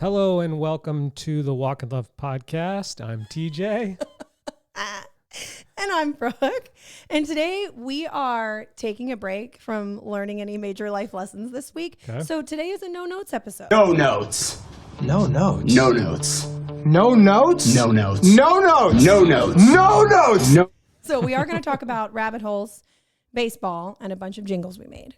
Hello and welcome to the Walk and Love podcast. I'm TJ. And I'm Brooke. And today we are taking a break from learning any major life lessons this week. Okay. So today is a no notes episode. No notes. No notes. No notes. No notes? No notes. No notes. No notes. No notes. No. So we are going to talk about rabbit holes, baseball, and a bunch of jingles we made.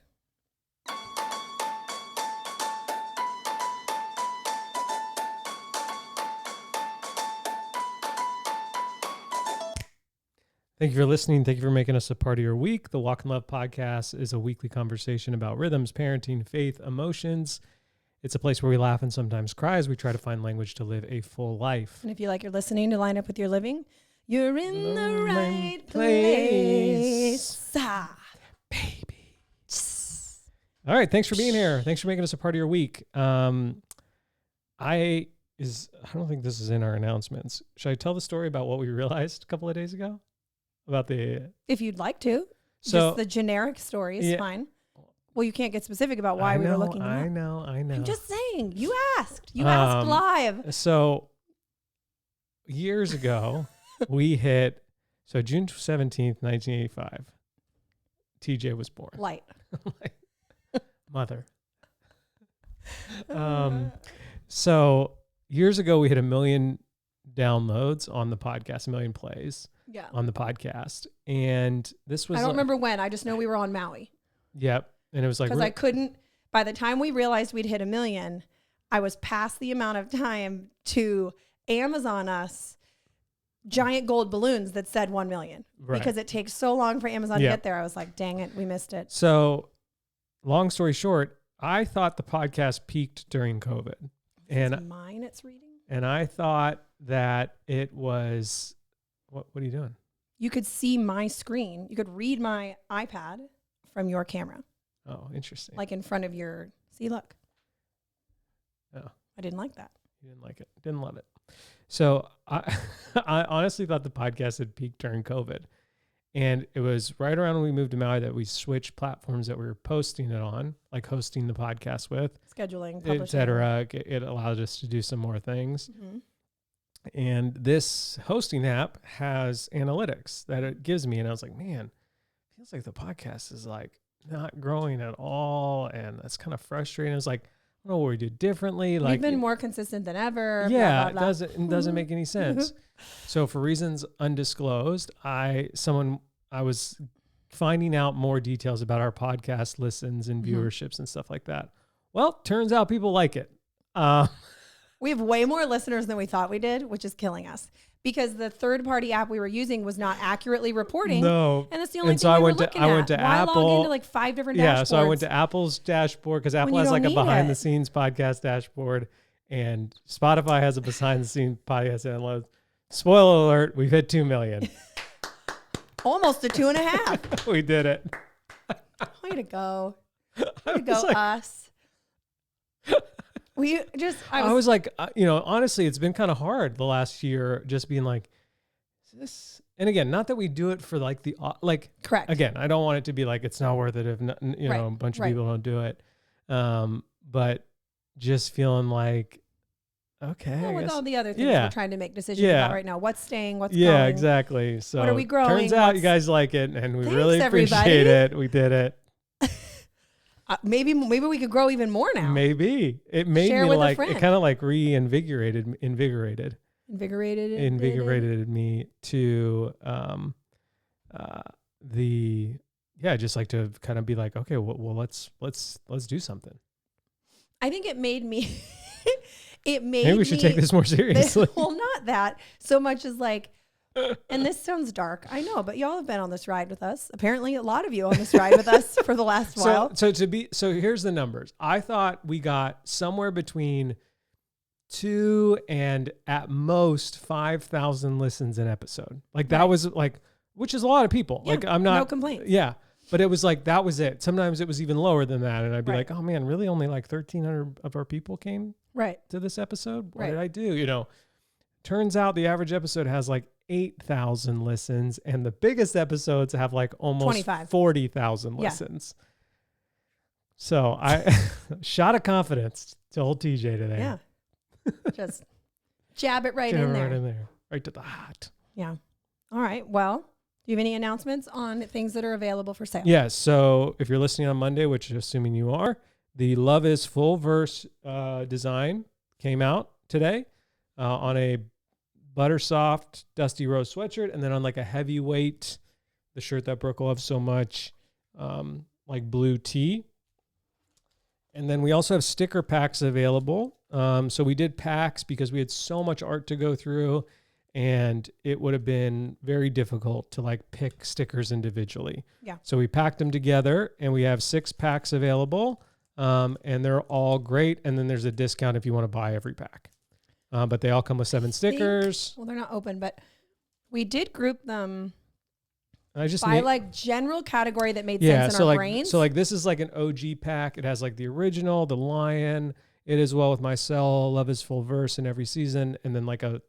Thank you for listening. Thank you for making us a part of your week. The Walk and Love podcast is a weekly conversation about rhythms, parenting, faith, emotions. It's a place where we laugh and sometimes cry as we try to find language to live a full life. And if you like your listening to line up with your living, you're in the right place. Ah. Baby. All right. Thanks for being here. Thanks for making us a part of your week. I don't think this is in our announcements. Should I tell the story about what we realized a couple of days ago? About the... If you'd like to. So, just the generic story is fine. Well, you can't get specific about why we were looking at it. I know. I'm just saying. You asked. You asked live. So years ago, we hit... So June 17th, 1985, TJ was born. Light. Mother. So years ago, we hit 1 million downloads on the podcast, 1 million plays on the podcast. And this was... I don't remember when. I just know we were on Maui. Yep. And it was like... Because I couldn't... By the time we realized we'd hit 1 million, I was past the amount of time to Amazon us giant gold balloons that said 1 million. Right. Because it takes so long for Amazon to get there. I was like, dang it, we missed it. So long story short, I thought the podcast peaked during COVID. And mine it's reading? And I thought that it was... What are you doing? You could see my screen. You could read my iPad from your camera. Oh, interesting. Like in front of your... See, look. Oh. I didn't like that. You didn't like it. Didn't love it. So I honestly thought the podcast had peaked during COVID. And it was right around when we moved to Maui that we switched platforms that we were posting it on, like hosting the podcast with. Scheduling, publishing. Et cetera. It allowed us to do some more things. Mm-hmm. And this hosting app has analytics that it gives me. And I was like, man, feels like the podcast is like not growing at all. And that's kind of frustrating. I was like, I don't know what we do differently. We've been more consistent than ever. Yeah, blah, blah, blah. it doesn't make any sense. So for reasons undisclosed, I was finding out more details about our podcast listens and viewerships and stuff like that. Well, turns out people like it. We have way more listeners than we thought we did, which is killing us because the third-party app we were using was not accurately reporting. No, and that's the only and thing so we were looking at. I went to Why Apple. log into like 5 different dashboards? Yeah, so I went to Apple's dashboard because Apple has like a behind-the-scenes podcast dashboard, and Spotify has a behind-the-scenes podcast download. Spoiler alert: we've hit 2 million. Almost to 2.5. We did it. Way to go! Way to go, us. I was like, honestly, it's been kind of hard the last year just being like, is this, and again, not that we do it for like correct. Again, I don't want it to be like, it's not worth it if, a bunch of people don't do it. But just feeling like, okay. Well, with all the other things we're trying to make decisions about right now. What's staying, what's going. Yeah, exactly. So what are we growing? Turns out you guys like it and we Thanks, really appreciate it. We did it. Maybe we could grow even more now. Maybe it made me like it kind of like invigorated me to just like to kind of be like, okay, well let's do something. I think it made me maybe we should take this more seriously. Well, not that so much as like, and this sounds dark, I know, but y'all have been on this ride with us. Apparently a lot of you on this ride with us for the last while. So here's the numbers. I thought we got somewhere between 2 and at most 5,000 listens an episode. Like that was like, which is a lot of people. Yeah, like I'm not, no complaints. Yeah. But it was like, that was it. Sometimes it was even lower than that. And I'd be like, oh man, really only like 1,300 of our people came to this episode. What did I do? Turns out the average episode has like 8,000 listens, and the biggest episodes have like almost 40,000 listens. So I shot of confidence to old TJ today. Yeah. Just jab it right in there. Right to the heart. Yeah. All right. Well, do you have any announcements on things that are available for sale? Yeah. So if you're listening on Monday, which assuming you are, the Love is Full Verse design came out today on a buttersoft dusty rose sweatshirt, and then on like a heavyweight, the shirt that Brooke loves so much, like blue tee. And then we also have sticker packs available. So we did packs because we had so much art to go through, and it would have been very difficult to like pick stickers individually. Yeah. So we packed them together, and we have 6 packs available, and they're all great. And then there's a discount if you want to buy every pack. But they all come with 7 stickers. Well, they're not open, but we did group them I just by like general category that made sense in our brains. So like this is like an OG pack. It has like the original, the lion, It Is Well With My Cell, Love Is Full Verse in every season, and then like a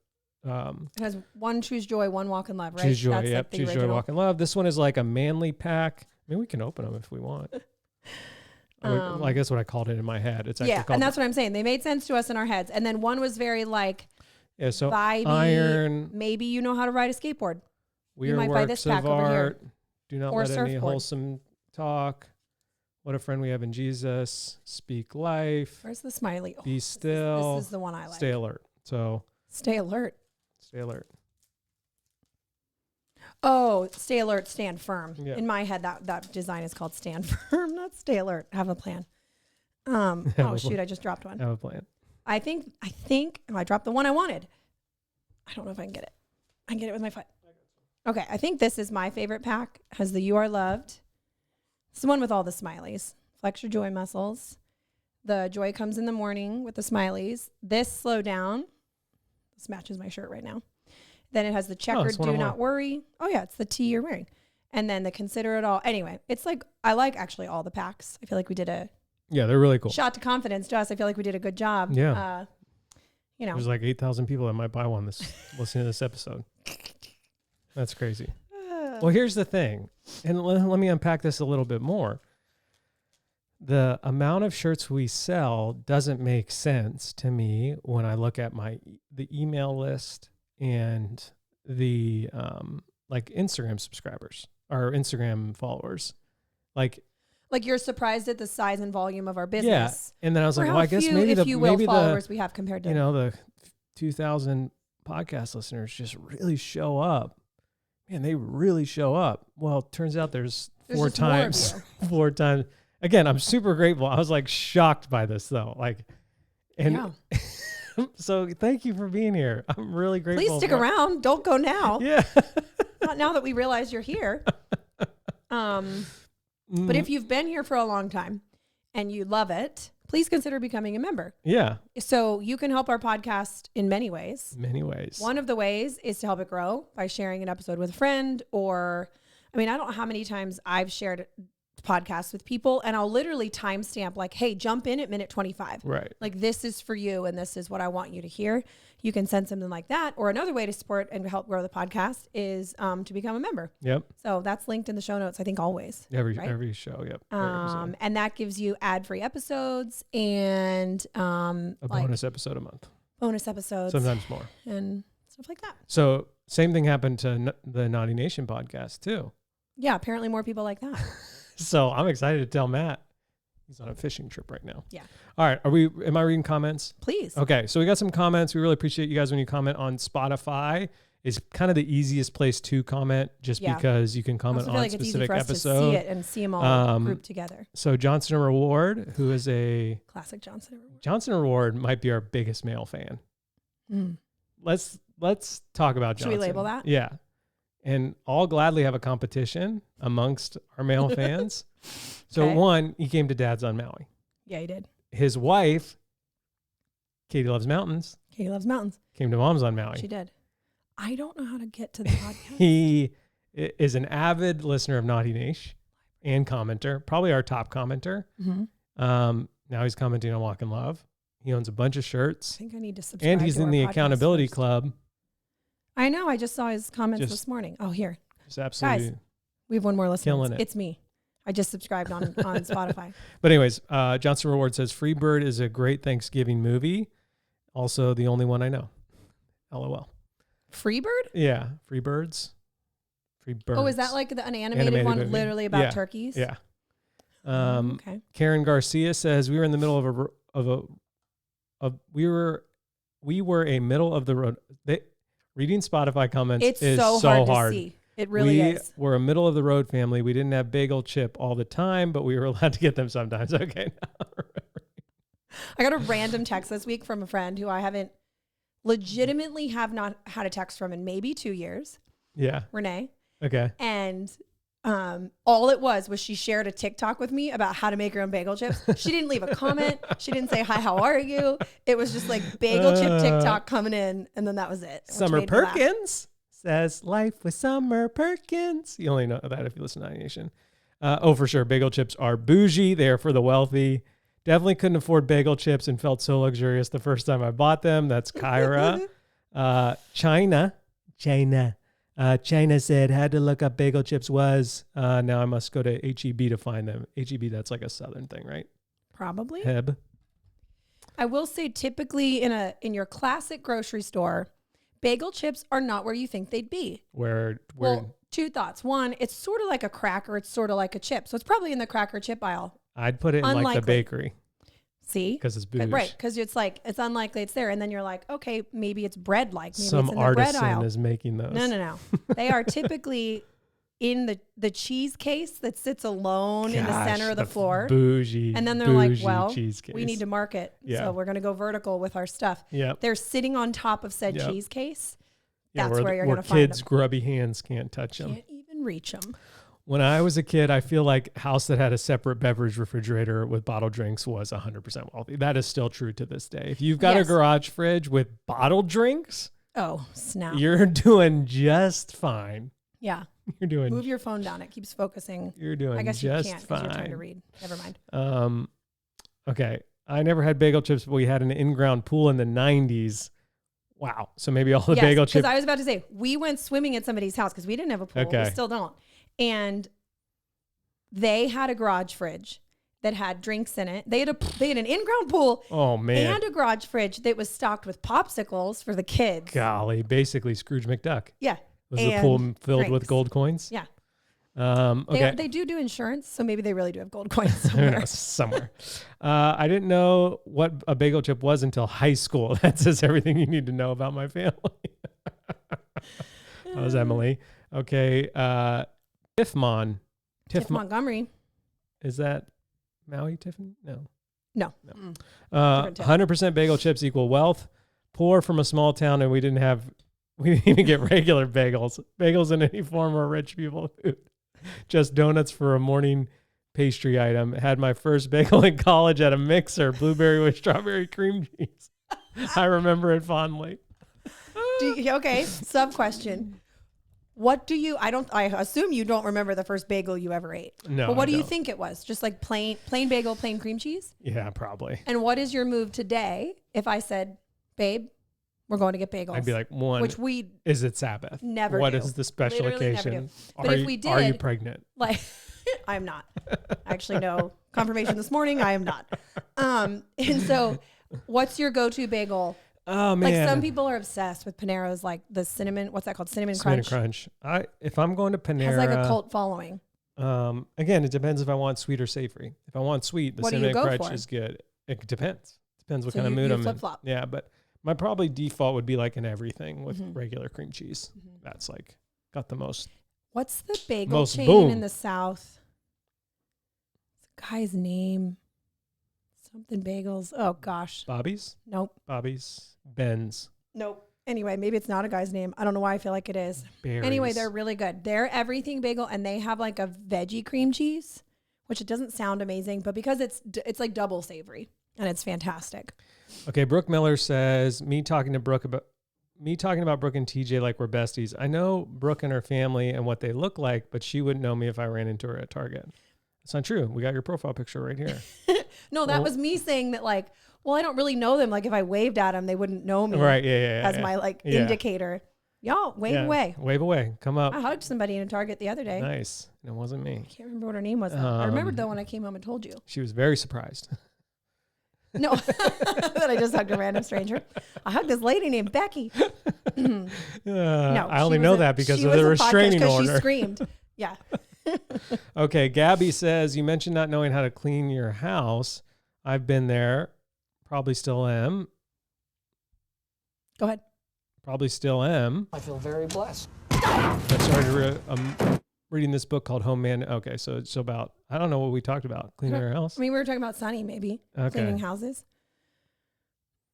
it has one Choose Joy, one Walk in Love, right? Choose Joy, That's yep. Like the Choose original. Joy, Walk in Love. This one is like a manly pack. I mean, we can open them if we want. I guess what I called it in my head. It's actually called, and that's what I'm saying. They made sense to us in our heads. And then one was very like so vibey. Iron. Maybe you know how to ride a skateboard. We you are might works buy this pack of over here. art. Do not Or let any surfboard. wholesome talk. What a friend we have in Jesus. Speak life. Where's the smiley? Oh, Be still. This is the one I like. Stay alert. So Stay alert. stay alert. Oh, stay alert, stand firm. Yeah. In my head, that design is called stand firm, not stay alert. Have a plan. Have Oh a shoot, plan. I just dropped one. Have a plan. I think I dropped the one I wanted. I don't know if I can get it. I can get it with my foot. Okay, I think this is my favorite pack. Has the You Are Loved. It's the one with all the smileys. Flex your joy muscles. The joy comes in the morning with the smileys. This slow down. This matches my shirt right now. Then it has the checkered that's one do I not want. worry. Oh yeah, it's the tee you're wearing. And then the consider it all. Anyway, it's like, I like actually all the packs. I feel like we did a Yeah, they're really cool. shot to confidence to us. I feel like we did a good job. Yeah. You know. There's like 8,000 people that might buy one listening to this episode. That's crazy. Well, here's the thing, and let me unpack this a little bit more. The amount of shirts we sell doesn't make sense to me when I look at the email list and the like Instagram subscribers or Instagram followers. Like you're surprised at the size and volume of our business. Yeah. And then I was like, well, I guess few, maybe if you will, maybe followers we have compared to the 2,000 podcast listeners just really show up. Man, they really show up. Well, it turns out there's 4 just more of times. 4 times. Again, I'm super grateful. I was like shocked by this though. So thank you for being here. I'm really grateful. Please stick around. Don't go now. Yeah. Not now that we realize you're here. But if you've been here for a long time and you love it, please consider becoming a member. Yeah. So you can help our podcast in many ways. Many ways. One of the ways is to help it grow by sharing an episode with a friend, or, I mean, I don't know how many times I've shared podcasts with people and I'll literally timestamp like, hey, jump in at minute 25. Right. Like, this is for you and this is what I want you to hear. You can send something like that. Or another way to support and help grow the podcast is to become a member. Yep. So that's linked in the show notes, I think, always. Every Right? show. Yep. Every episode. And that gives you ad-free episodes and A bonus episode a month. bonus episodes. Sometimes more. And stuff like that. So same thing happened to the Naughty Nation podcast too. Yeah, apparently more people like that. So I'm excited to tell Matt he's on a fishing trip right now. Yeah. All right. Am I reading comments? Please. Okay. So we got some comments. We really appreciate you guys when you comment on Spotify. It's kind of the easiest place to comment just because you can I comment also feel on like it's easy specific for us episode. to see it and see them all grouped together. So Johnson Reward, who is a Classic Johnson. Johnson Reward, might be our biggest male fan. Mm. Let's talk about Johnson. Should we label that? Yeah. And I'll gladly have a competition amongst our male fans. So Okay. one, he came to Dad's on Maui. Yeah, he did. His wife, Katie Loves Mountains, Katie Loves Mountains. came to Mom's on Maui. She did. I don't know how to get to the podcast. He is an avid listener of Naughty Nation and commenter, probably our top commenter. Mm-hmm. Now he's commenting on Walk in Love. He owns a bunch of I shirts. think I need to subscribe. And he's to in our the podcast Accountability first. Club. I know. I just saw his comments Just- this morning. Oh, here. Just absolutely. Guys. We have one more listener. Killing it. It's me. I just subscribed on Spotify. But anyways, Johnson Reward says Freebird is a great Thanksgiving movie. Also the only one I know. LOL. Freebird? Yeah. Free birds. Oh, is that like an animated one, movie. Literally about turkeys? Yeah. Okay. Karen Garcia says we were in the middle we were a middle of the road. Reading Spotify comments is so hard to see. It really is. We were a middle of the road family. We didn't have bagel chip all the time, but we were allowed to get them sometimes. Okay. I got a random text this week from a friend who I have not had a text from in maybe 2 years. Yeah. Renee. Okay. And all it was she shared a TikTok with me about how to make her own bagel chips. She didn't leave a comment. She didn't say, hi, how are you? It was just like bagel chip TikTok coming in. And then that was it. Summer Perkins says life with Summer Perkins. You only know that if you listen to Nation. For sure. Bagel chips are bougie. They are for the wealthy. Definitely couldn't afford bagel chips and felt so luxurious the first time I bought them. That's Kyra. China said, had to look up bagel chips was. Now I must go to HEB to find them. HEB, that's like a Southern thing, right? Probably. Heb. I will say typically in your classic grocery store, bagel chips are not where you think they'd be. Well, two thoughts. One, it's sort of like a cracker. It's sort of like a chip. So it's probably in the cracker chip aisle. I'd put it in like the bakery. See? Because it's bougie. Right. Because it's unlikely it's there. And then you're like, okay, maybe it's bread like. Maybe some it's in the artisan bread aisle. is making those. No. They are typically in the cheese case that sits alone in the center of the floor. Bougie. And then they're like, well, we need to market. Yeah. So we're going to go vertical with our stuff. Yeah. They're sitting on top of said cheese case. Yeah, that's where you're going to find them. Kids' grubby hands can't touch them. Can't even reach them. When I was a kid, I feel like house that had a separate beverage refrigerator with bottled drinks was 100% wealthy. That is still true to this day. If you've got a garage fridge with bottled drinks, oh, snap. You're doing just fine. Yeah. Move your phone down. It keeps focusing. You're doing just fine. I guess you can't because you're trying to read. Never mind. Okay. I never had bagel chips, but we had an in-ground pool in the 90s. Wow. So maybe all the bagel chips. Because I was about to say, we went swimming at somebody's house because we didn't have a pool. Okay. We still don't. And they had a garage fridge that had drinks in it. They had an in-ground pool. Oh, man. And a garage fridge that was stocked with popsicles for the kids. Golly. Basically Scrooge McDuck. Yeah. Was the pool filled with gold coins? Yeah. Okay. They do insurance, so maybe they really do have gold coins somewhere. Somewhere. I didn't know what a bagel chip was until high school. That says everything you need to know about my family. That was Emily. Okay. Tiff Montgomery. Is that Maui Tiffany? No. 100% bagel chips equal wealth. Poor from a small town, and we didn't even get regular bagels. Bagels in any form are rich people food. Just donuts for a morning pastry item. Had my first bagel in college at a mixer, blueberry with strawberry cream cheese. I remember it fondly. Okay, sub question. I assume you don't remember the first bagel you ever ate. No. But what do you think it was? Just like plain bagel, plain cream cheese? Yeah, probably. And what is your move today if I said, babe, we're going to get bagels? I'd be like, is it Sabbath? Never What do. is the special Literally occasion? Never do. But if we did, are you pregnant? Like, I'm not. Actually, no confirmation this morning. I am not. And so what's your go-to bagel? Oh, man. Like some people are obsessed with Panero's, like the cinnamon, what's that called? Cinnamon Crunch. If I'm going to Panera. Has like a cult following. Again, it depends if I want sweet or savory. If I want sweet, the cinnamon crunch is good. It depends. Depends what kind of mood I'm in. Flip-flop. Yeah, but my probably default would be like an everything with regular cream cheese. That's like got the most. What's the bagel chain in the South? It's a guy's name. Something bagels. Oh gosh. Bobby's? Nope. Bobby's. Ben's. Nope. Anyway, maybe it's not a guy's name. I don't know why I feel like it is. Berries. Anyway, they're really good. They're everything bagel, and they have like a veggie cream cheese, which it doesn't sound amazing, but because it's like double savory, and it's fantastic. Okay, Brooke Miller says, me talking about Brooke and TJ like we're besties. I know Brooke and her family and what they look like, but she wouldn't know me if I ran into her at Target. It's not true. We got your profile picture right here. No, that was me saying that like, well, I don't really know them. Like if I waved at them, they wouldn't know me. Right. Yeah. As my indicator. Y'all wave away. Wave away. Come up. I hugged somebody in a Target the other day. Nice. And it wasn't me. I can't remember what her name was. I remembered though when I came home and told you. She was very surprised. No, that I just hugged a random stranger. I hugged this lady named Becky. No, I only know that because of the restraining order. She screamed. Yeah. Okay, Gabby says, you mentioned not knowing how to clean your house. I've been there. Probably still am. Go ahead. Probably still am. I feel very blessed. I started reading this book called Home Man. Okay, so it's about, I don't know what we talked about. Cleaning our house? I mean, we were talking about Sunny, maybe. Okay. Cleaning houses.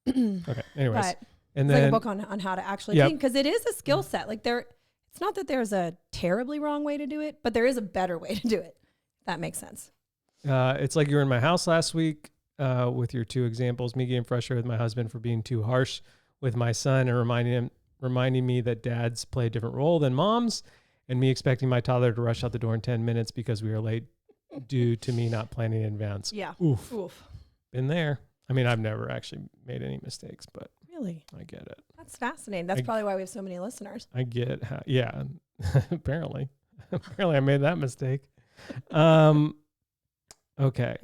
Okay, anyways. But and it's then, like a book on how to actually clean, because it is a skill set. Like it's not that there's a terribly wrong way to do it, but there is a better way to do it. That makes sense. It's like you were in my house last week with your 2 examples, me getting frustrated with my husband for being too harsh with my son and reminding me that dads play a different role than moms, and me expecting my toddler to rush out the door in 10 minutes because we are late due to me not planning in advance. Yeah. Oof. Oof. Been there. I mean, I've never actually made any mistakes, but Really? I get it. That's fascinating. That's probably why we have so many listeners. I get how, yeah, apparently I made that mistake. Okay.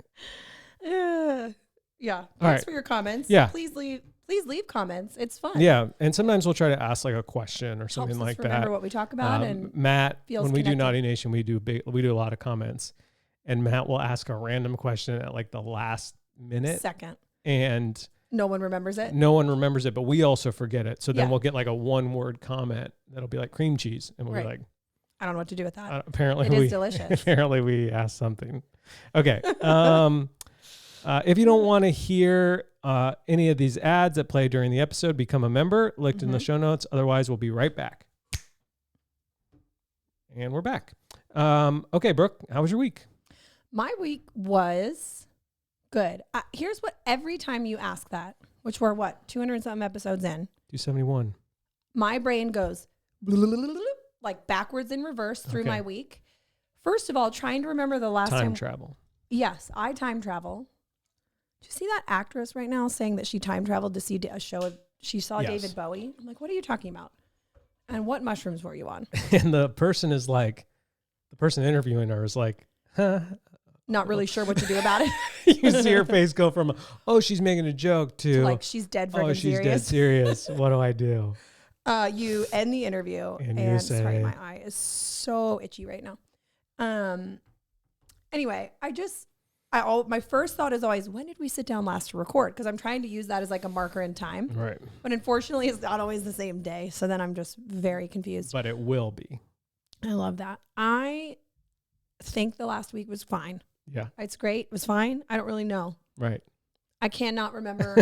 Yeah. All Thanks right. for your comments. Yeah. Please leave comments. It's fun. Yeah. And sometimes we'll try to ask like a question or something Helps us like remember that. what we talk about and Matt, feels when we do connected. Naughty Nation, we do a lot of comments, and Matt will ask a random question at like the last minute second. And No one remembers it. no one remembers it, but we also forget it. So then Yeah. we'll get like a 1-word comment that'll be like cream cheese. And we'll Right. be like, I don't know what to do with that. apparently It is delicious. Apparently we asked something. Okay. If you don't want to hear any of these ads that play during the episode, become a member. Linked in the show notes. Otherwise, we'll be right back. And we're back. Okay, Brooke, how was your week? My week was good. Here's what, every time you ask that, which we're 200 and something episodes in, 271. my brain goes like backwards and reverse through Okay. my week. First of all, trying to remember the last time. Time travel. Yes, I time travel. Do you see that actress right now saying that she time traveled to see a show of, she saw Yes. David Bowie? I'm like, what are you talking about? And what mushrooms were you on? And the person interviewing her is like, huh? Not really sure what to do about it. You see her face go from, oh, she's making a joke to, Like, she's dead friggin' oh, she's serious. dead serious. What do I do? You end the interview And you and say- sorry, my eye is so itchy right now. Anyway, my first thought is always, when did we sit down last to record? Because I'm trying to use that as like a marker in time. Right. But unfortunately, it's not always the same day. So then I'm just very confused. But it will be. I love that. I think the last week was fine. Yeah. It's great. It was fine. I don't really know. Right. I cannot remember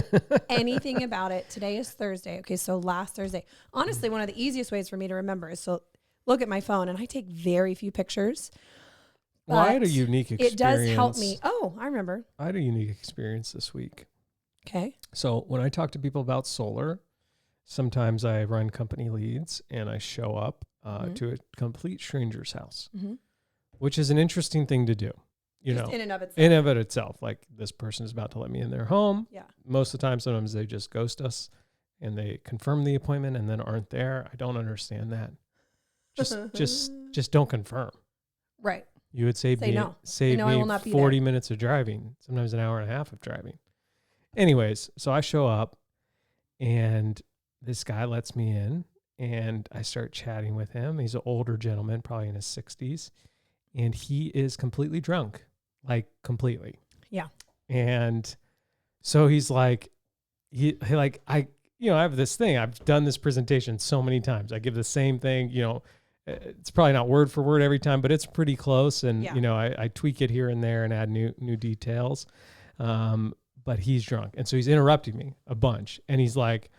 anything about it. Today is Thursday. Okay, so last Thursday. Honestly, one of the easiest ways for me to remember is to look at my phone, and I take very few pictures. Well, I had a but unique experience. It does help me. Oh, I remember. I had a unique experience this week. Okay. So when I talk to people about solar, sometimes I run company leads and I show up to a complete stranger's house, which is an interesting thing to do. Just in and of itself. In and of itself. Like, this person is about to let me in their home. Yeah. Most of the time, sometimes they just ghost us and they confirm the appointment and then aren't there. I don't understand that. Just don't confirm. Right. You would save Say me, no. save No, I will me not be 40 there. minutes of driving, sometimes an hour and a half of driving. Anyways, so I show up and this guy lets me in and I start chatting with him. He's an older gentleman, probably in his 60s, and he is completely drunk, like completely. Yeah. And so he's like, I have this thing. I've done this presentation so many times. I give the same thing, it's probably not word for word every time, but it's pretty close. And, Yeah. I tweak it here and there and add new details. But he's drunk. And so he's interrupting me a bunch. And he's like,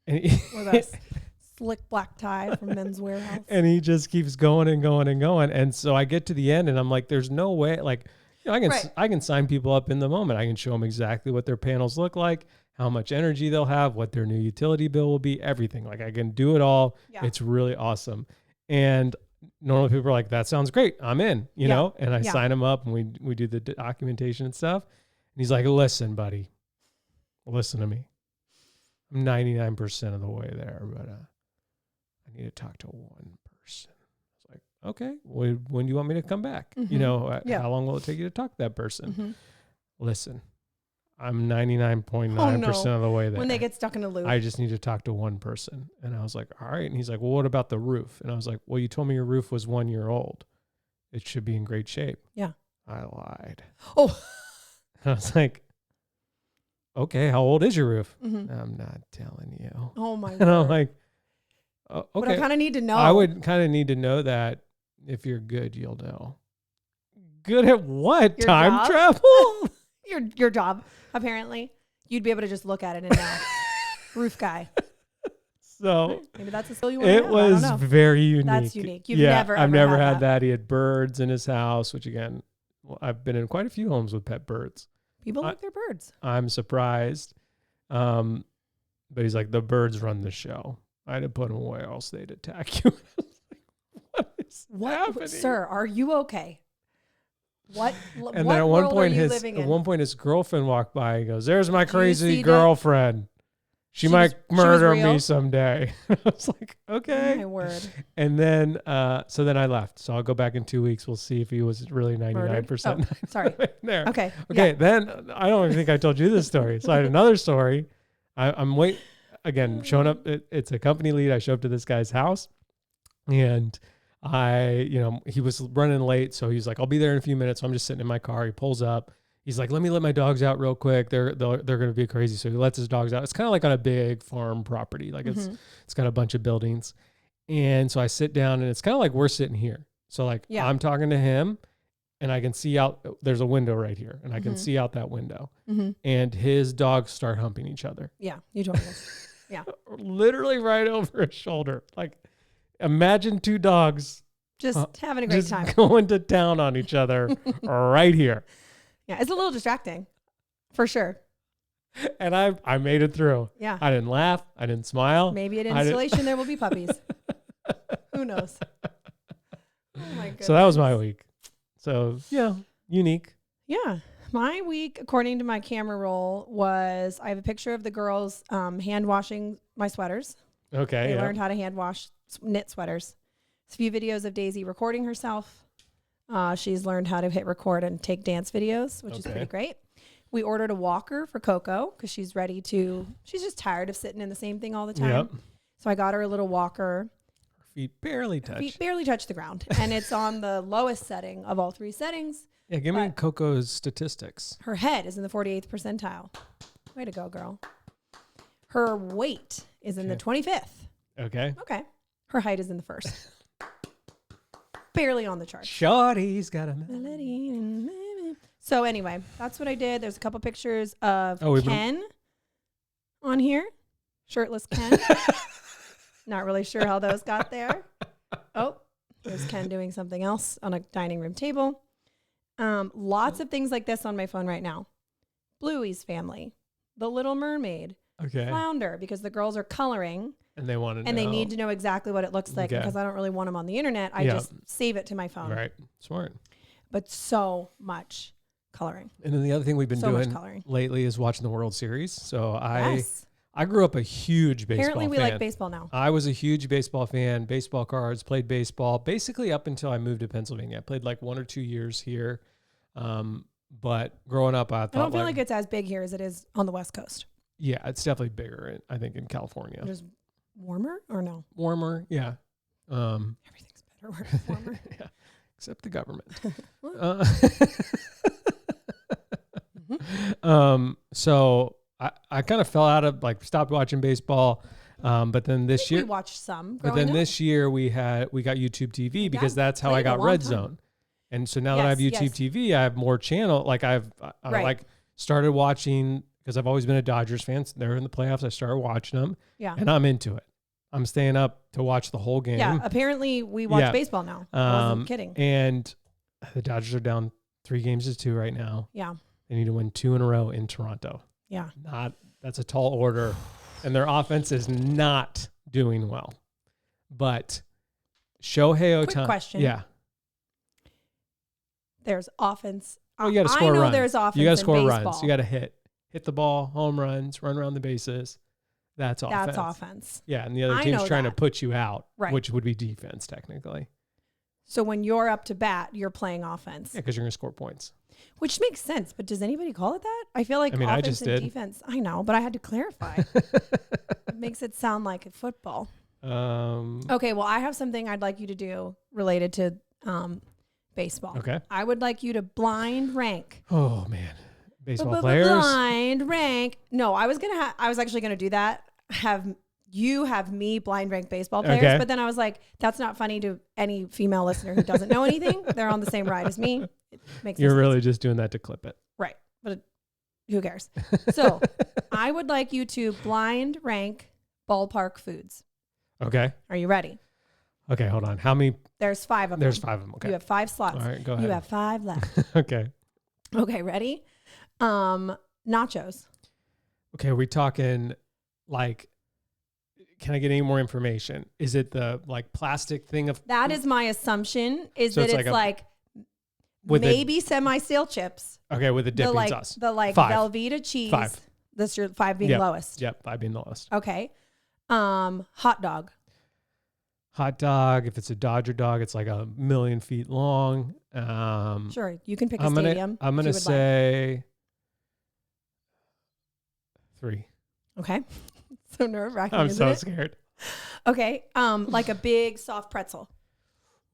With a slick black tie from Men's Warehouse. and he just keeps going and going and going. And so I get to the end and I'm like, there's no way, like, I can sign people up in the moment. I can show them exactly what their panels look like, how much energy they'll have, what their new utility bill will be, everything. Like, I can do it all. Yeah. It's really awesome. And normally people are like, that sounds great. I'm in, and I sign them up and we do the documentation and stuff. And he's like, listen, buddy, listen to me. I'm 99% of the way there, but I need to talk to one person. I was like, okay, when do you want me to come back? Yeah. How long will it take you to talk to that person? Mm-hmm. Listen, I'm 99.9% of the way there. When they get stuck in a loop. I just need to talk to one person. And I was like, all right. And he's like, well, what about the roof? And I was like, well, you told me your roof was 1 year old. It should be in great shape. Yeah. I lied. Oh. I was like, okay, how old is your roof? Mm-hmm. I'm not telling you. Oh my God. And I'm like, oh, okay. But I kind of need to know. I would kind of need to know that. If you're good, you'll know. Good at what? Your Time job? travel? Your job, apparently. You'd be able to just look at it and know. Roof guy. So maybe that's a skill you want to it have. was very unique. That's unique. You've I've never had that. He had birds in his house, which again, I've been in quite a few homes with pet birds. People like their birds. I'm surprised. But he's like, the birds run the show. I had to put them away, or else they'd attack you. What is happening? Sir, are you okay? What? And what then at one world point, are you living in? his girlfriend walked by and goes, "There's my Did you crazy see girlfriend. She might was murder real? me someday." I was like, "Okay." Oh my word. And then, so then I left. So I'll go back in 2 weeks. We'll see if he was really 99%. Oh, sorry. There. Okay. Okay. Yeah. Then I don't even think I told you this story. So I had another story. I'm again showing up. It's a company lead. I show up to this guy's house, and he was running late. So he's like, I'll be there in a few minutes. So I'm just sitting in my car. He pulls up. He's like, let me let my dogs out real quick. They're going to be crazy. So he lets his dogs out. It's kind of like on a big farm property. Like it's got a bunch of buildings. And so I sit down and it's kind of like we're sitting here. So like I'm talking to him and I can see out, there's a window right here and I can see out that window and his dogs start humping each other. Yeah. You told me this. Yeah. Literally right over his shoulder. Like imagine two dogs just having a great time. Going to town on each other right here. Yeah, it's a little distracting, for sure. And I made it through. Yeah. I didn't laugh. I didn't smile. Maybe at installation there will be puppies. Who knows? Oh my goodness. So that was my week. So yeah, unique. Yeah. My week, according to my camera roll, was I have a picture of the girls hand washing my sweaters. Okay. They learned how to hand wash knit sweaters. It's a few videos of Daisy recording herself. She's learned how to hit record and take dance videos, which is pretty great. We ordered a walker for Coco because she's just tired of sitting in the same thing all the time. Yep. So I got her a little walker. Her feet barely touch the ground. And it's on the lowest setting of all three settings. Yeah, give me Coco's statistics. Her head is in the 48th percentile. Way to go, girl. Her weight is in the 25th. Okay. Her height is in the first. Barely on the chart. Shorty's got a melody. So anyway, that's what I did. There's a couple pictures of Ken on here. Shirtless Ken. Not really sure how those got there. Oh, there's Ken doing something else on a dining room table. Lots of things like this on my phone right now. Bluey's family. The Little Mermaid. Flounder, because the girls are coloring. And they want to know. And they need to know exactly what it looks like because I don't really want them on the internet. I just save it to my phone. Right. Smart. But so much coloring. And then the other thing we've been doing lately is watching the World Series. So I grew up a huge baseball fan. Apparently we like baseball now. I was a huge baseball fan, baseball cards, played baseball basically up until I moved to Pennsylvania. I played like 1 or 2 years here. But growing up, I don't feel like it's as big here as it is on the West Coast. Yeah, it's definitely bigger, I think, in California. Just warmer or no? Warmer, yeah. Everything's better where it's warmer. Yeah, except the government. So I kind of fell out of stopped watching baseball. But then this year we watched some. But then this year we got YouTube TV because that's how I got Red Zone. And so now that I have YouTube TV, I have more channel. I started watching because I've always been a Dodgers fan. So they're in the playoffs. I started watching them. Yeah. And I'm into it. I'm staying up to watch the whole game. Yeah. Apparently we watch baseball now. I wasn't kidding. And the Dodgers are down 3-2 right now. Yeah. They need to win 2 in a row in Toronto. Yeah. That's a tall order. And their offense is not doing well. But Shohei Ohtani. Quick question. Yeah. There's offense. Well, you got to score runs. There's offense. You got to score in runs. You got to hit the ball, home runs, run around the bases. That's offense. That's offense. Yeah, and the other team's trying to put you out, which would be defense technically. So when you're up to bat, you're playing offense. Yeah, because you're going to score points. Which makes sense, but does anybody call it that? I feel like offense I just and did. defense. I know, but I had to clarify. It makes it sound like a football. Okay, well, I have something I'd like you to do related to baseball. Okay. I would like you to blind rank. Oh, man. Baseball players? Blind rank. No, I was actually gonna do that. Have me blind rank baseball players, okay. But then I was like, that's not funny to any female listener who doesn't know anything. They're on the same ride as me. It makes You're no really sense. just doing that to clip it. Right. But who cares? So I would like you to blind rank ballpark foods. Okay. Are you ready? Okay, hold on. How many? There's 5 of them. There's 5 of them. Okay. You have 5 slots. All right, go ahead. You have 5 left. Okay. Okay, ready? Nachos. Okay, are we talking like, can I get any more information? Is it the like plastic thing of That is my assumption, is So that it's like with maybe semi-stale chips. Okay, with a dipping the sauce. The 5. Velveeta cheese. 5. That's your 5 being lowest. Yep, 5 being the lowest. Okay. Hot dog. Hot dog, if it's a Dodger dog, it's like 1,000,000 feet long. Sure, you can pick a stadium. I'm gonna say 3. Okay. So nerve-wracking, I'm isn't so it? scared. Okay. Like a big soft pretzel.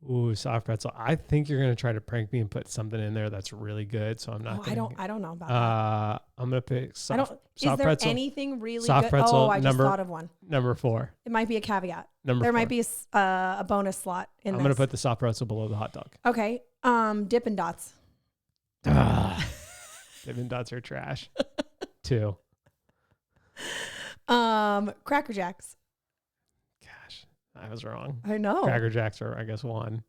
Ooh, soft pretzel. I think you're gonna try to prank me and put something in there that's really good. So I'm not. I don't know about that. I'm gonna pick soft Is there pretzel. anything really Soft good? pretzel, Oh, I just thought of one. Number 4. It might be a caveat. Number there 4. might be a bonus slot in I'm this. gonna put the soft pretzel below the hot dog. Okay. Dippin' Dots. Dippin' Dots are trash. 2. Cracker Jacks. Gosh, I was wrong. I know. Cracker Jacks are, I guess, 1.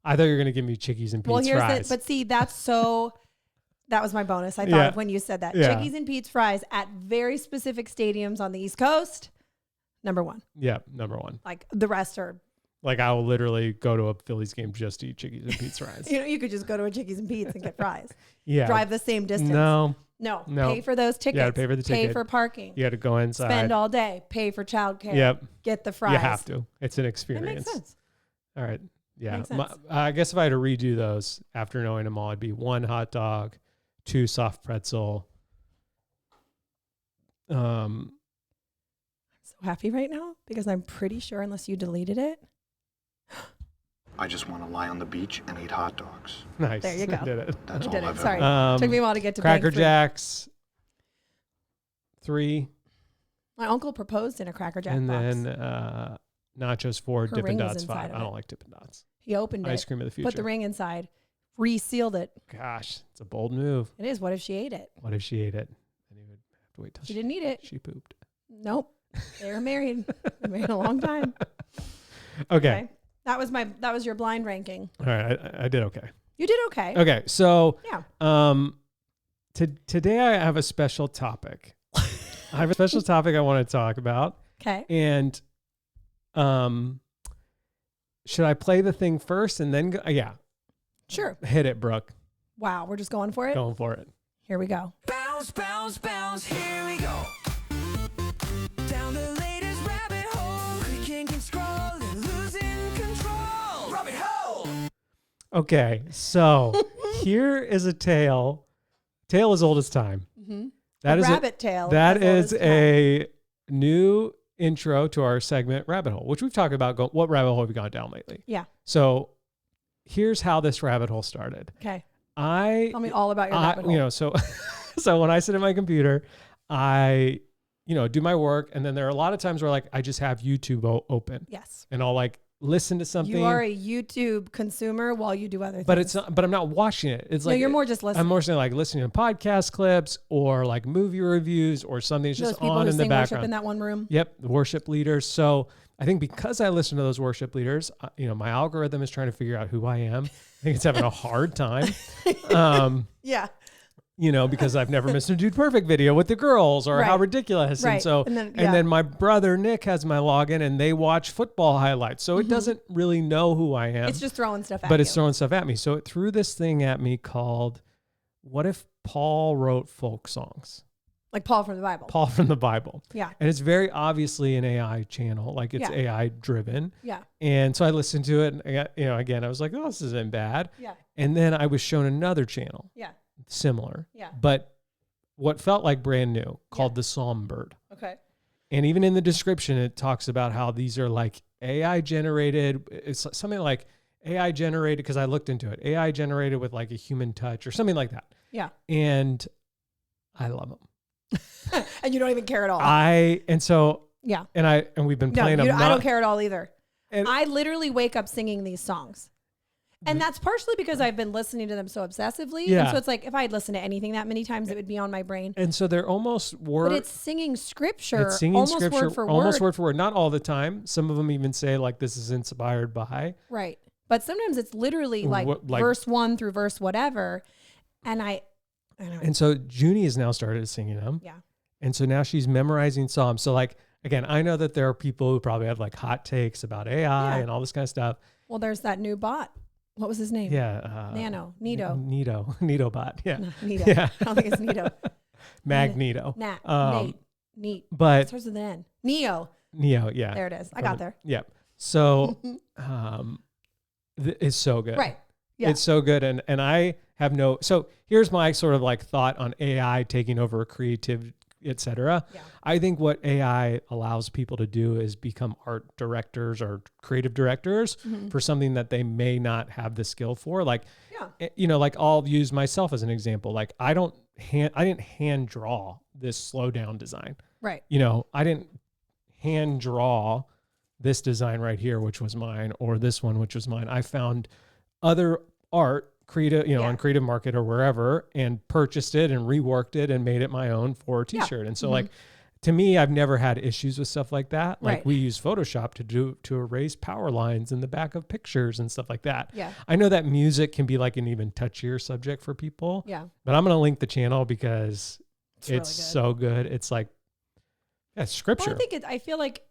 I thought you were gonna give me Chickies and Pete's fries. But see, that was my bonus. I thought of when you said that. Yeah. Chickies and Pete's fries at very specific stadiums on the East Coast. Number 1. Yeah, number 1. Like the rest are. Like I will literally go to a Phillies game just to eat Chickies and Pete's fries. You could just go to a Chickies and Pete's and get fries. Yeah. Drive the same distance. No. Pay for those tickets. Yeah, pay for the ticket. Pay for parking. You got to go inside. Spend all day. Pay for childcare. Yep. Get the fries. You have to. It's an It experience. makes sense. All right. Yeah. Makes sense. I guess if I had to redo those after knowing them all, it'd be 1 hot dog, 2 soft pretzel. I'm so happy right now because I'm pretty sure unless you deleted it. I just want to lie on the beach and eat hot dogs. Nice. There you go. Did it. That's You all did it. I've Sorry. ever. Took me a while to get to Cracker bank three. Jacks, 3. My uncle proposed in a Cracker Jack And box. then nachos 4, Her Dippin' ring was Dots inside 5. of I don't it. like Dippin' Dots. He opened Ice it, cream of the future. put the ring inside, resealed it. Gosh, it's a bold move. It is. What if she ate it? What if she ate it? Then he would have to wait till She didn't eat it. she pooped. Nope. They were married. They were married a long time. Okay. That was your blind ranking. All right. I did okay. You did okay. Okay. So, Yeah. today I have a special topic. I have a special topic I want to talk about. Okay. And, should I play the thing first and then go? Yeah. Sure. Hit it, Brooke. Wow. We're just going for it. Going for it. Here we go. Bounce, bounce, bounce, here we go. Down the latest rabbit hole, clicking and scrolling, losing control. Rabbit hole! Okay. So here is a tale as old as time. Mm-hmm. That is rabbit tail. That as old is as time. a new intro to our segment, Rabbit Hole, which we've talked about. What rabbit hole have we gone down lately? Yeah. So here's how this rabbit hole started. Okay. Tell me all about your rabbit hole. So when I sit at my computer, I, do my work. And then there are a lot of times where I just have YouTube open. Yes. And I'll listen to something. You are a YouTube consumer while you do other things. But I'm not watching it. It's you're more just listening. I'm more listening to podcast clips or movie reviews or something. It's Those just people on who in the sing worship background. in that one room. Yep, the worship leaders. So I think because I listen to those worship leaders, my algorithm is trying to figure out who I am. I think it's having a hard time. Yeah. Because I've never missed a Dude Perfect video with the girls or how ridiculous. Right. And so, And and then, then my brother Nick has my login and they watch football highlights. So it doesn't really know who I am. It's just throwing stuff at But you. it's throwing stuff at me. So it threw this thing at me called, what if Paul wrote folk songs? Like Paul from the Bible. Paul from the Bible. Yeah. And it's very obviously an AI channel. Like it's AI driven. Yeah. And so I listened to it and I got, again, I was like, oh, this isn't bad. Yeah. And then I was shown another channel. Yeah. Similar. Yeah. But what felt like brand new called the Songbird. Okay. And even in the description, it talks about how these are like AI generated. It's something like AI generated, because I looked into it, AI generated with like a human touch or something like that. Yeah. And I love them. And you don't even care at all. And we've been No, playing them. I don't care at all either. And I literally wake up singing these songs. And that's partially because I've been listening to them so obsessively. Yeah. And so it's like, if I had listened to anything that many times, it would be on my brain. And so they're almost But it's singing scripture. It's singing almost scripture, word for almost word. word for word. Not all the time. Some of them even say like this is inspired by. Right. But sometimes it's literally like verse 1 through verse whatever. And I don't know. And so Junie has now started singing them. Yeah. And so now she's memorizing Psalms. So like, again, I know that there are people who probably have like hot takes about AI and all this kind of stuff. Well, there's that new bot. What was his name? Yeah. Nito bot. Yeah. No, Nito. Yeah. I don't think it's Nito. Magneto. Neat. But It starts with an N. Neo. Yeah. There it is. I got there. Yeah. So it's so good. Right. Yeah. It's so good. And I have so here's my sort of like thought on AI taking over creative, etc. Yeah. I think what AI allows people to do is become art directors or creative directors for something that they may not have the skill for. Like, like I'll use myself as an example. Like I didn't hand draw this slow down design. Right. I didn't hand draw this design right here, which was mine, or this one, which was mine. I found other art on Creative Market or wherever, and purchased it and reworked it and made it my own for a t-shirt. And so like, to me, I've never had issues with stuff like that. Like we use Photoshop to erase power lines in the back of pictures and stuff like that. Yeah. I know that music can be like an even touchier subject for people. Yeah. But I'm going to link the channel because it's really good. so good. It's like, scripture. Well, I feel like,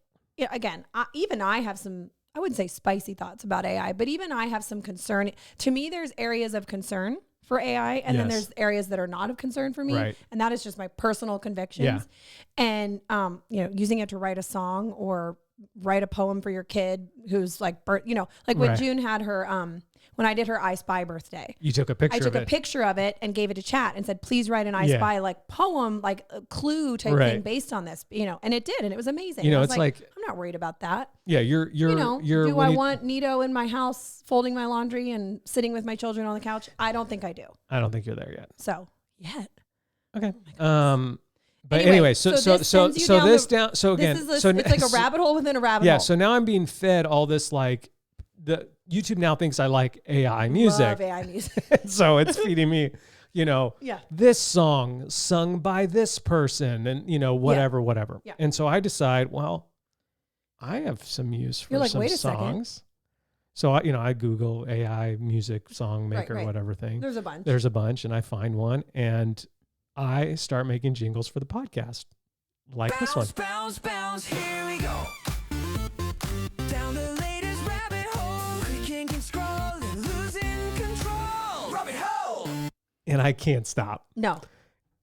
again, even I have some, I wouldn't say spicy thoughts about AI, but even I have some concern. To me, there's areas of concern for AI, and then there's areas that are not of concern for me. Right. And that is just my personal convictions. Yeah. And, using it to write a song or write a poem for your kid who's like, like when June had her, when I did her I Spy birthday. You took a picture of it. I took a picture of it and gave it to chat and said, please write an I Spy like poem, like a clue type thing based on this, and it did. And it was amazing. It's like, I'm not worried about that. Yeah. You're, do I want Nito in my house folding my laundry and sitting with my children on the couch? I don't think I do. I don't think you're there yet. So yet. Okay. Oh But anyway, so again, it's like a rabbit hole within a rabbit hole. Yeah. So now I'm being fed all this, like the YouTube now thinks I like AI music. Love AI music. So it's feeding me, this song sung by this person and, whatever. Yeah. And so I decide, well, I have some use for some wait a songs. second. So I Google AI music song maker, whatever thing. There's a bunch. And I find one and I start making jingles for the podcast. Like this one. Bounce, bounce, here we go. Down the latest rabbit hole. Clicking and scrolling, losing control. Rabbit hole. And I can't stop. No.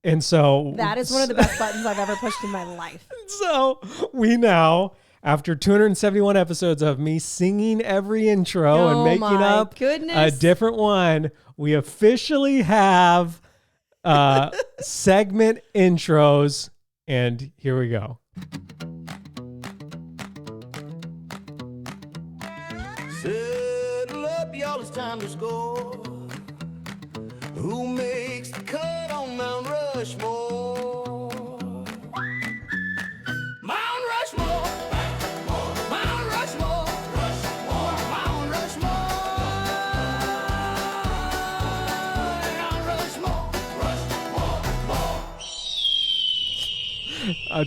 And so that is one of the best buttons I've ever pushed in my life. So we now, after 271 episodes of me singing every intro and making up a different one, we officially have segment intros. And here we go. Settle up, y'all, it's time to score. Who makes the cut on Mount Rushmore? Mount Rushmore. Mount Rushmore. Mount Rushmore.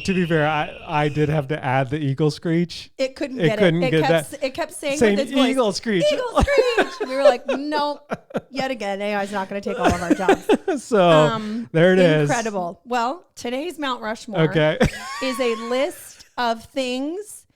To be fair, I did have to add the eagle screech. It couldn't get it. It kept saying with its voice, eagle screech. Eagle screech. We were like, nope. Yet again, AI is not going to take all of our jobs. So there it is. Incredible. Well, today's Mount Rushmore is a list of things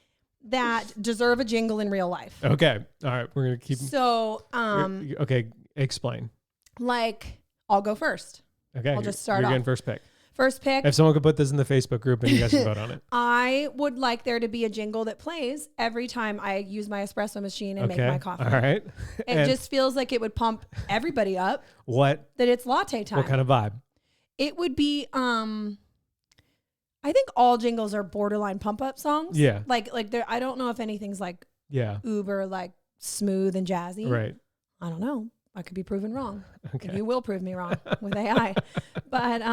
that deserve a jingle in real life. Okay. All right. We're going to keep. So, okay. Explain. Like, I'll go first. Okay. I'll just start You're off. getting first pick. First pick. If someone could put this in the Facebook group and you guys can vote on it. I would like there to be a jingle that plays every time I use my espresso machine and make my coffee. All right. It just feels like it would pump everybody up. What? That it's latte time. What kind of vibe? It would be, I think all jingles are borderline pump up songs. Yeah. Like there, I don't know if anything's like uber, like smooth and jazzy. Right. I don't know. I could be proven wrong. Okay. You will prove me wrong with AI. But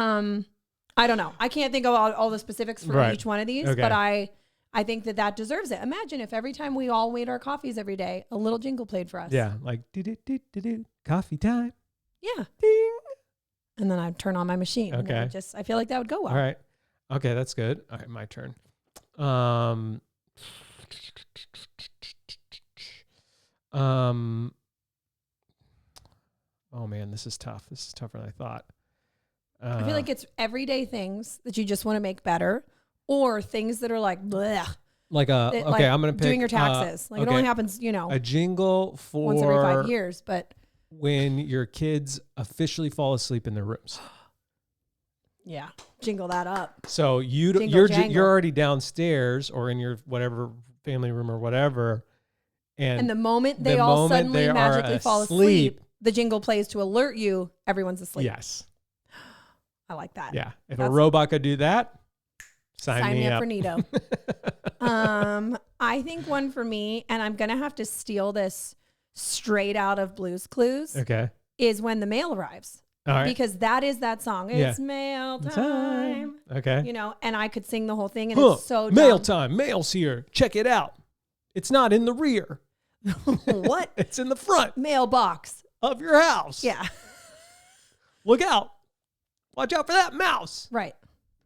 I don't know. I can't think of all the specifics for each one of these, but I think that deserves it. Imagine if every time we all wait our coffees every day, a little jingle played for us. Yeah, like do coffee time. Yeah. Ding. And then I'd turn on my machine. Okay. And I feel like that would go well. All right. Okay, that's good. All right, my turn. Oh man, this is tough. This is tougher than I thought. I feel like it's everyday things that you just want to make better, or things that are like bleh. Like I'm gonna pick doing your taxes. It only happens, a jingle for once every 5 years, but when your kids officially fall asleep in their rooms. Yeah, jingle that up. So you're already downstairs or in your whatever family room or whatever, and the moment they all suddenly magically fall asleep, the jingle plays to alert you everyone's asleep. Yes, I like that. Yeah, if a robot could do that, sign me up for Nito. I think one for me, and I'm gonna have to steal this straight out of Blue's Clues. Okay, is when the mail arrives. All right. Because that is that song. It's mail time. Okay. You know, and I could sing the whole thing, and it's so dumb. Mail time. Mail's here. Check it out. It's not in the rear. What? It's in the front. Mailbox of your house. Yeah. Look out. Watch out for that mouse. Right.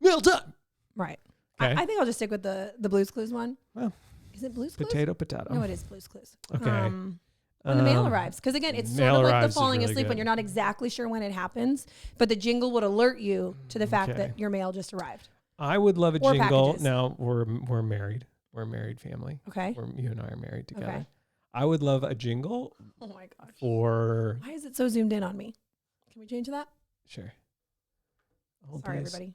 Mail time. Right. Okay. I think I'll just stick with the Blue's Clues one. Well, is it Blue's Clues? Potato. No, it is Blue's Clues. Okay. When the mail arrives. Because again, it's sort of like the falling asleep when you're not exactly sure when it happens, but the jingle would alert you to the fact that your mail just arrived. I would love a jingle. Packages. Now we're married. We're a married family. Okay. You and I are married together. Okay. I would love a jingle. Oh my gosh. For why is it so zoomed in on me? Can we change that? Sure. Sorry, everybody.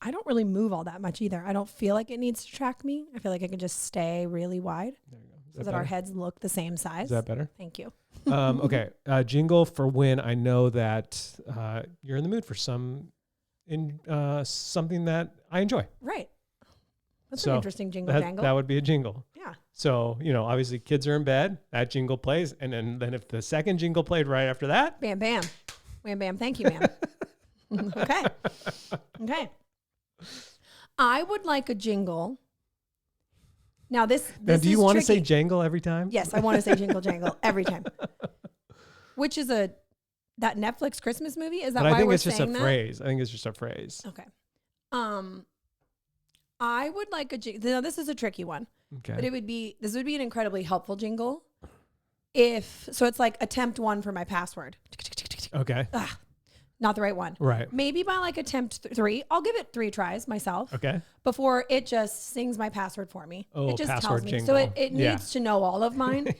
I don't really move all that much either. I don't feel like it needs to track me. I feel like I can just stay really wide. There you go. So that our heads look the same size. Is that better? Thank you. Okay. Jingle for when I know that you're in the mood for something that I enjoy. Right. That's an interesting jingle jangle. That would be a jingle. Yeah. So, obviously kids are in bed, that jingle plays. And then if the second jingle played right after that. Bam, bam. Wham, bam. Thank you, ma'am. Okay. Okay. I would like a jingle. Now do you want to say jangle every time? Yes, I want to say jingle jangle every time. Which is that Netflix Christmas movie? Is that why we're saying that? Phrase. I think it's just a phrase. Okay. I would like a jingle. Now this is a tricky one. Okay. But this would be an incredibly helpful jingle. So it's like attempt 1 for my password. Okay. Not the right one. Right. Maybe by like attempt 3, I'll give it 3 tries myself. Okay. Before it just sings my password for me. Oh, it just password tells me. jingle. So it needs to know all of mine.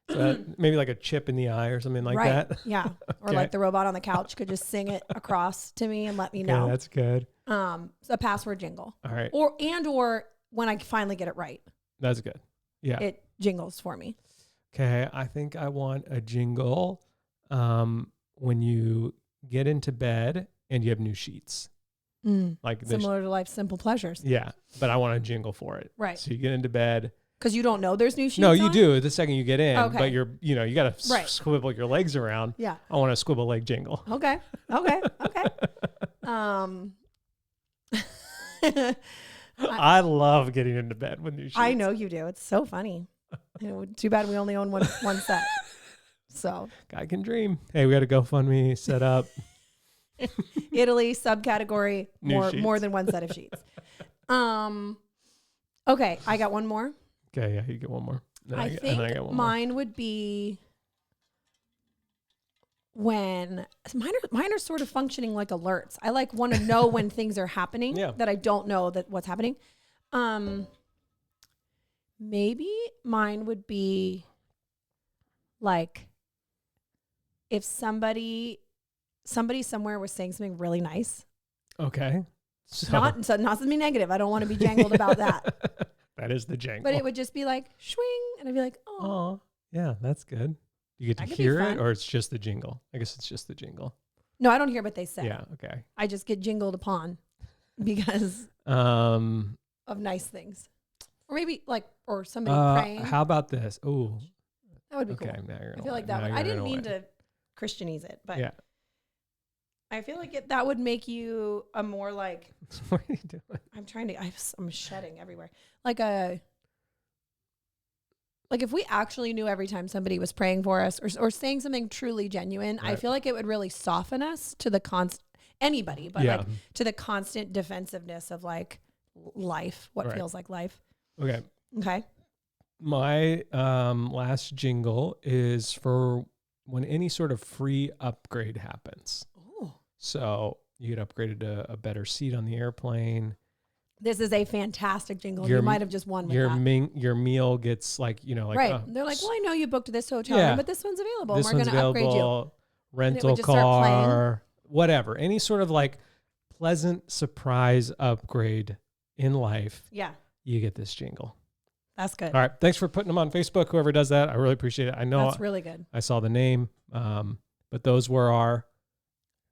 Maybe like a chip in the eye or something like that. Yeah. Or like the robot on the couch could just sing it across to me and let me know. That's good. A password jingle. All right. Or when I finally get it right. That's good. Yeah. It jingles for me. Okay. I think I want a jingle when you get into bed and you have new sheets. Like similar to Life's Simple Pleasures. Yeah. But I want a jingle for it. Right. So you get into bed. Because you don't know there's new sheets. No, you do the second you get in. Okay. But you got to swivel your legs around. Yeah. I want a swivel leg jingle. Okay. I love getting into bed with new sheets. I know you do. It's so funny. Too bad we only own one set. So guy can dream. Hey, we got a GoFundMe set up. Italy subcategory more than one set of sheets. Okay, I got one more. Okay, yeah, you get one more. I think mine would be when mine are sort of functioning like alerts. I want to know when things are happening that I don't know that what's happening. Maybe mine would be like if somebody somebody somewhere was saying something really nice. Okay. Not something negative. I don't want to be jangled about that. That is the jangle. But it would just be like, swing. And I'd be like, oh. Yeah, that's good. You get to hear it, or it's just the jingle? I guess it's just the jingle. No, I don't hear what they say. Yeah, okay. I just get jingled upon because of nice things. Or maybe or somebody praying. How about this? Oh, that would be cool. I feel like that would. I didn't mean to Christianize it, but I feel like that would make you a more like. What are you doing? I'm shedding everywhere. Like if we actually knew every time somebody was praying for us or saying something truly genuine, right. I feel like it would really soften us to the anybody, but like to the constant defensiveness of like life, what feels like life. Okay. My last jingle is for when any sort of free upgrade happens. Oh. So you get upgraded to a better seat on the airplane. This is a fantastic jingle. You might have just won with that. Your meal gets right. They're like, well, I know you booked this hotel room, but this one's available. This and we're going to upgrade you. Rental car, whatever. Any sort of like pleasant surprise upgrade in life. Yeah. You get this jingle. That's good. All right. Thanks for putting them on Facebook. Whoever does that, I really appreciate it. I know that's really good. I saw the name, but those were our.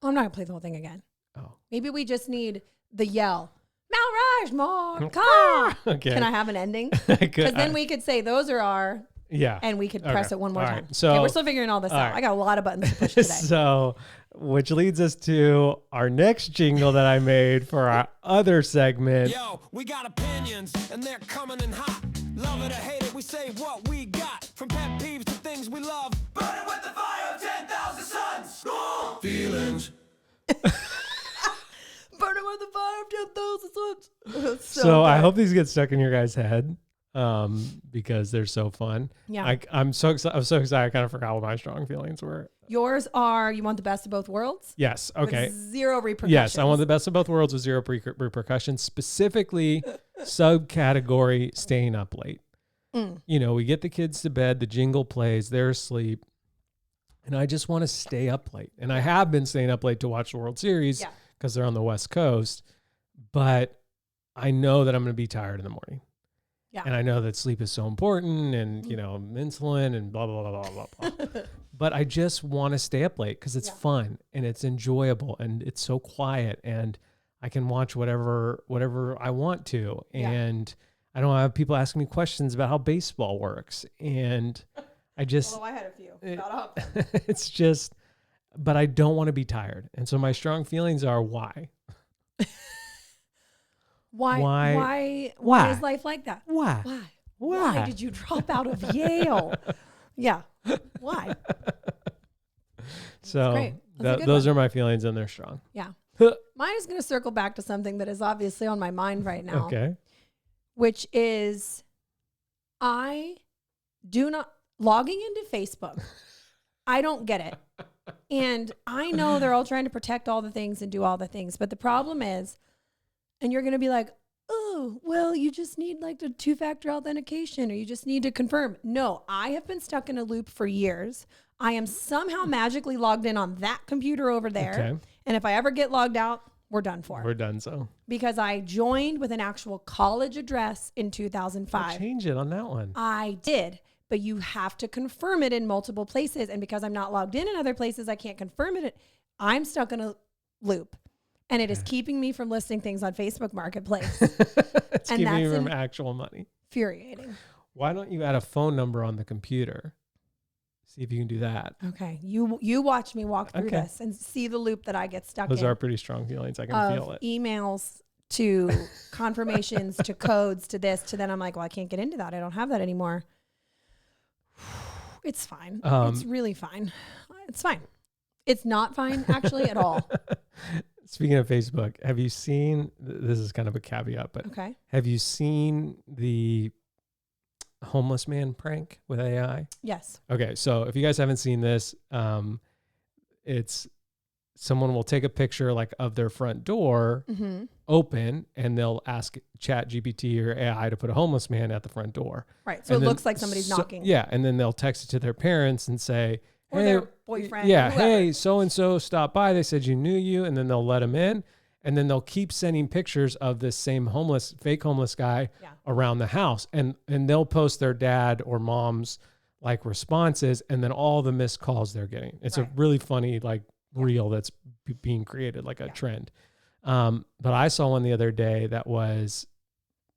I'm not going to play the whole thing again. Oh. Maybe we just need the yell. Mount Rushmore, come. Okay. Can I have an ending? Because then we could say those are our. Yeah. And we could press it one more time. Right. So we're still figuring all this out. Right. I got a lot of buttons to push today. So, which leads us to our next jingle that I made for our other segment. Yo, we got opinions and they're coming in hot. Love it or hate it, we say what we got. From pet peeves to things we love. Burning with the fire of 10,000 suns. Feelings. Burning with the fire of 10,000 suns. So I hope these get stuck in your guys' head because they're so fun. Yeah. I'm so excited. I kind of forgot what my strong feelings were. Yours are, you want the best of both worlds? Yes. Okay. With zero repercussions. Yes. I want the best of both worlds with zero repercussions, specifically subcategory staying up late. We get the kids to bed, the jingle plays, they're asleep. And I just want to stay up late. And I have been staying up late to watch the World Series because they're on the West Coast. But I know that I'm going to be tired in the morning. Yeah. And I know that sleep is so important and, insulin and blah, blah, blah, blah, blah, blah. But I just want to stay up late because it's fun and it's enjoyable and it's so quiet and I can watch whatever I want to. And I don't have people asking me questions about how baseball works. And I just... Although I had a few. Shut up. It's just... But I don't want to be tired. And so my strong feelings are why? Why is life like that? Why did you drop out of Yale? Yeah. Why? So those are my feelings and they're strong. Yeah. Mine is going to circle back to something that is obviously on my mind right now. Okay. Which is I do not logging into Facebook. I don't get it. And I know they're all trying to protect all the things and do all the things. But the problem is, and you're going to be like, oh, well, you just need like the 2-factor authentication or you just need to confirm. No, I have been stuck in a loop for years. I am somehow magically logged in on that computer over there. Okay. And if I ever get logged out, we're done for. We're done so. Because I joined with an actual college address in 2005. Change it on that one. I did. But you have to confirm it in multiple places. And because I'm not logged in other places, I can't confirm it. I'm stuck in a loop. And it is keeping me from listing things on Facebook Marketplace. It's keeping you from actual money. Infuriating. Why don't you add a phone number on the computer? See if you can do that. Okay. You watch me walk through this and see the loop that I get stuck in. Those are pretty strong feelings. I can feel it. Emails to confirmations to codes to this to then I'm like, well, I can't get into that. I don't have that anymore. It's fine. It's really fine. It's fine. It's not fine actually at all. Speaking of Facebook, have you seen, this is kind of a caveat, but have you seen the homeless man prank with AI? Yes. Okay. So if you guys haven't seen this, it's someone will take a picture like of their front door open and they'll ask ChatGPT or AI to put a homeless man at the front door. Right. So it looks like somebody's knocking. Yeah. And then they'll text it to their parents and say, Or their boyfriend. Yeah. Or whoever. Hey, so-and-so stopped by. They said you knew you. And then they'll let him in. And then they'll keep sending pictures of this same fake homeless guy around the house. And they'll post their dad or mom's like responses and then all the missed calls they're getting. It's a really funny like reel that's being created, like a trend. But I saw one the other day that was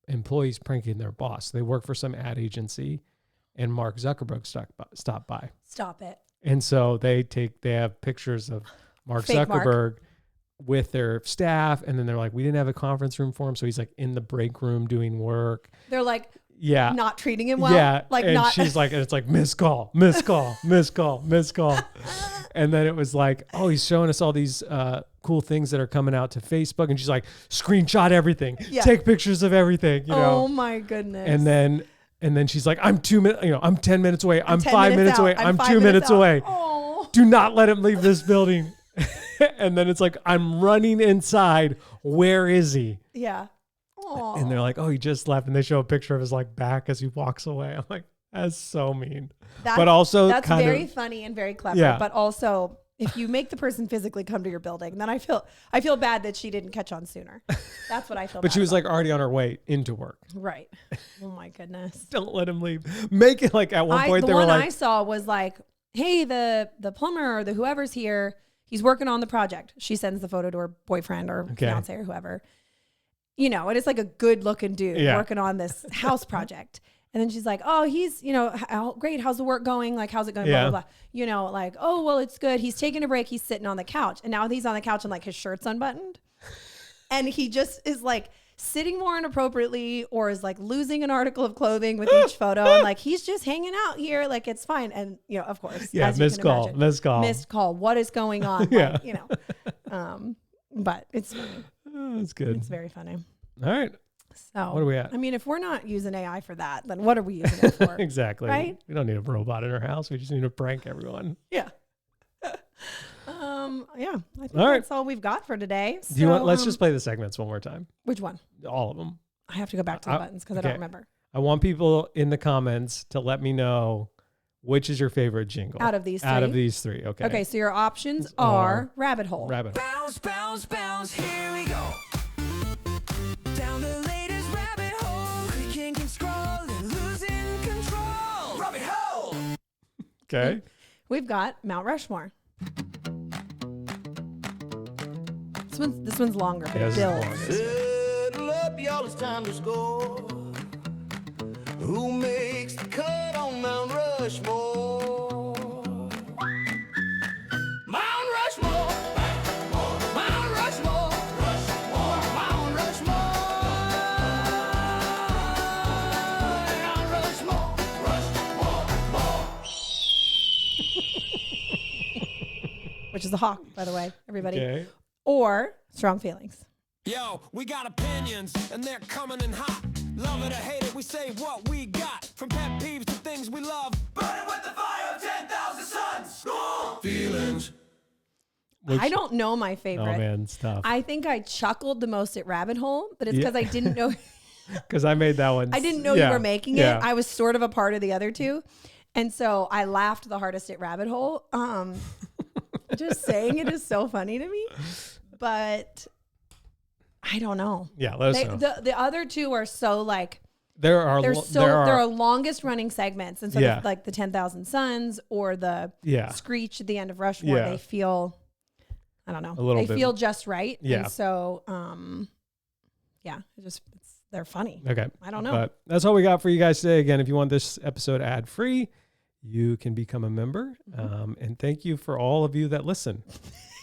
employees pranking their boss. They work for some ad agency and Mark Zuckerberg stopped by. Stop it. And so they have pictures of Mark Fake Zuckerberg with their staff. And then they're like, we didn't have a conference room for him. So he's like in the break room doing work. They're like, not treating him well. Yeah. Like and not. she's like, and it's like, missed call. And then it was like, oh, he's showing us all these cool things that are coming out to Facebook. And she's like, screenshot everything. Yeah. Take pictures of everything. You know? Oh my goodness. And then she's like, I'm 2 minutes, I'm 10 minutes away. I'm 5 minutes away. I'm 2 minutes away. Oh. Do not let him leave this building. And then it's like, I'm running inside. Where is he? Yeah. Aww. And they're like, oh, he just left. And they show a picture of his like back as he walks away. I'm like, that's so mean. But also that's very funny and very clever. Yeah. But also, if you make the person physically come to your building, then I feel bad that she didn't catch on sooner. That's what I feel. But she was like already on her way into work. Right. Oh my goodness. Don't let him leave. Make it like at one point they were like. The one I saw was like, hey, the plumber or the whoever's here, he's working on the project. She sends the photo to her boyfriend or fiance or whoever. And it's like a good looking dude working on this house project. And then she's like, oh, he's, great. How's the work going? Like, how's it going? Blah, blah, blah. Like, oh, well, it's good. He's taking a break. He's sitting on the couch. And now he's on the couch and like his shirt's unbuttoned. And he just is like sitting more inappropriately or is like losing an article of clothing with each photo. And like, he's just hanging out here. Like, it's fine. And, of course. Yeah, missed call. What is going on? Yeah. Like, but it's funny. Oh, that's good. It's very funny. All right. So what are we at? I mean, if we're not using AI for that, then what are we using it for? Exactly. Right? We don't need a robot in our house. We just need to prank everyone. Yeah. Yeah. I think that's all we've got for today. So, Do you want? Let's just play the segments one more time. Which one? All of them. I have to go back to the buttons because I don't remember. I want people in the comments to let me know which is your favorite jingle out of these three. Okay. Okay. So your options are rabbit hole. Rabbit hole. Bounce, bounce, bounce. Here we go. Down the latest rabbit hole. Clicking and scrolling, losing control. Rabbit hole. Okay. We've got Mount Rushmore. This one's longer. Yeah, Settle up, y'all, it's time to score. Who makes the cut on Mount Rushmore? Mount Rushmore. Mount Rushmore. Mount Rushmore. Which is a hawk, by the way, everybody. Okay. Or Strong Feelings. Yo, we got opinions, and they're coming in hot. Love it or hate it, we say what we got. From pet peeves to things we love. Burning with the fire of 10,000 suns. Feelings. I don't know my favorite. Oh, man, stuff. I think I chuckled the most at Rabbit Hole, but it's because I didn't know. Because I made that one. I didn't know you were making it. I was sort of a part of the other two. And so I laughed the hardest at Rabbit Hole. Just saying it is so funny to me. But I don't know. Yeah, let us know. The other two are so like There are longest running segments, and so like the 10,000 Suns or the screech at the end of Rushmore, they feel, I don't know, they feel just right. Yeah. And so, they're funny. Okay. I don't know. But that's all we got for you guys today. Again, if you want this episode ad free, you can become a member. And thank you for all of you that listen.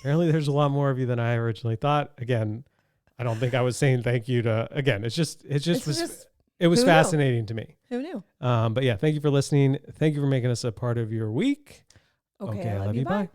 Apparently there's a lot more of you than I originally thought. Again, I don't think I was saying thank you to, again, it was fascinating to me. Who knew? But yeah, thank you for listening. Thank you for making us a part of your week. Okay, I love you. Bye.